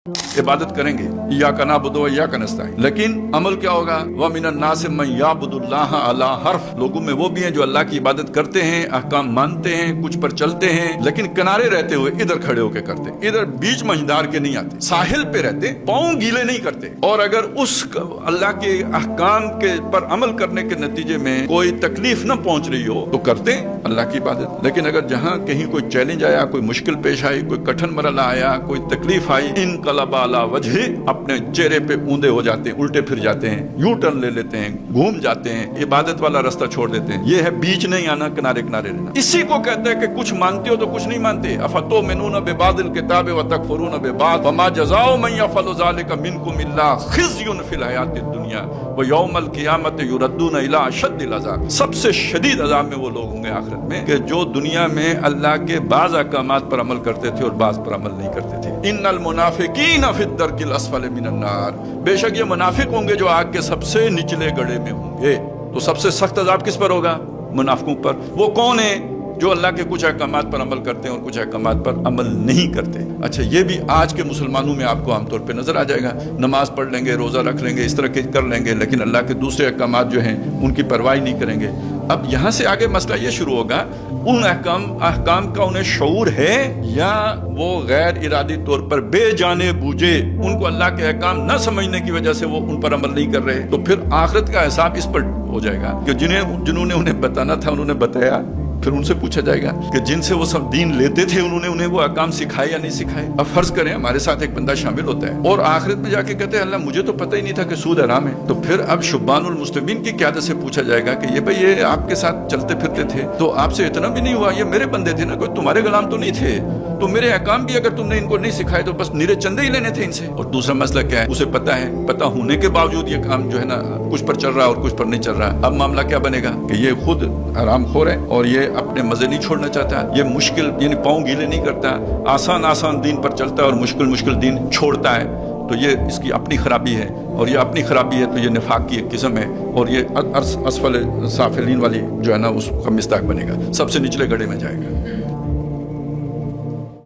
इबादत करेंगे, इय्याका नअबुदु व इय्याका नस्तईन, लेकिन अमल क्या होगा? व मिनन नासि मन यअबुदुल्लाह अला हर्फ, लोगों में वो भी हैं जो अल्लाह की इबादत करते हैं, अहकाम मानते हैं, कुछ पर चलते हैं, लेकिन किनारे रहते हुए इधर खड़े होकर करते, इधर बीच मझदार के नहीं आते, साहिल पे रहते, पाँव गीले नहीं करते। और अगर उस अल्लाह के अहकाम के पर अमल करने के नतीजे में कोई तकलीफ न पहुंच रही हो तो करते हैं अल्लाह की इबादत। लेकिन अगर जहां कहीं कोई चैलेंज आया, कोई मुश्किल पेश आई, कोई कठिन मरला आया, कोई तकलीफ आई, इनकलबा अला वजही, अपने चेहरे पे ऊंधे हो जाते हैं, उल्टे फिर जाते हैं, यू टर्न ले लेते हैं, घूम जाते हैं, इबादत वाला रास्ता छोड़ देते हैं। ये है बीच नहीं आना, किनारे किनारे रहना। इसी को कहते हैं कि कुछ मानते हो तो कुछ नहीं मानते। अफतुमिनून बिबादिल किताब व तकफुरून बिबाद वमा जज़ाउ मन यफअलु ज़ालिका मिनकुम इल्ला खिज़्युन फिल हयातिद दुनिया व यौमल क़ियामत युरद्दून इला अशद्दिल अज़ाब। सबसे शदीद अज़ाब में वो लोग होंगे आखिरत में कि जो दुनिया में अल्लाह के बाज़ अहकामात पर अमल करते थे और बाज़ पर अमल नहीं करते थे। इन्नल मुनाफिकीन फिद दरकिल अस्फल मिनन नार, बेशक ये मुनाफिक होंगे जो आग के सबसे निचले गड्ढे में होंगे। तो सबसे सख्त अज़ाब किस पर होगा? मुनाफिकों पर। वो कौन है? जो अल्लाह के कुछ अहकामात पर अमल करते हैं और कुछ अहकामात पर अमल नहीं करते। अच्छा, ये भी आज के मुसलमानों में आपको आमतौर पे नजर आ जाएगा। नमाज पढ़ लेंगे, रोज़ा रख लेंगे, इस तरह के कर लेंगे, लेकिन अल्लाह के दूसरे अहकामात जो हैं उनकी परवाही नहीं करेंगे। अब यहाँ से आगे मसला ये शुरू होगा, उन अहकाम का उन्हें शऊर है या वो गैर इरादी तौर पर बेजाने बूझे उनको अल्लाह के अहकाम न समझने की वजह से वो उन पर अमल नहीं कर रहे। तो फिर आखिरत का हिसाब इस पर हो जाएगा कि जिन्होंने उन्हें बताना था उन्होंने बताया, फिर उनसे पूछा जाएगा कि जिनसे वो सब दीन लेते थे उन्होंने उन्हें वो अहकाम सिखाए या नहीं सिखाए। अब फर्ज करें हमारे साथ एक बंदा शामिल होता है और आखिरत में जाके कहते हैं अल्लाह मुझे तो पता ही नहीं था कि सूद हराम है। तो फिर अब शुब्बानुल मुस्लिमीन की क़यादत से पूछा जाएगा कि ये भाई ये आपके साथ चलते फिरते थे तो आपसे इतना भी नहीं हुआ, ये मेरे बंदे थे ना, कोई तुम्हारे गुलाम तो नहीं थे, तो मेरे अहकाम भी अगर तुमने इनको नहीं सिखाए तो बस निरे चंदे ही लेने थे इनसे। और दूसरा मसला क्या है, उसे पता है, पता होने के बावजूद ये काम जो है ना कुछ पर चल रहा है और कुछ पर नहीं चल रहा है। अब मामला क्या बनेगा कि ये खुद हरामखोर है और ये अपने मजे नहीं छोड़ना चाहता, ये मुश्किल यानी पाँव गीले नहीं करता, आसान दीन पर चलता है और मुश्किल दीन छोड़ता है। तो ये इसकी अपनी खराबी है और ये अपनी खराबी है तो ये निफाक की एक किस्म है और ये असफल साफिलीन वाली जो है ना उसका मिस्ताक बनेगा, सबसे निचले गड्ढे में जाएगा।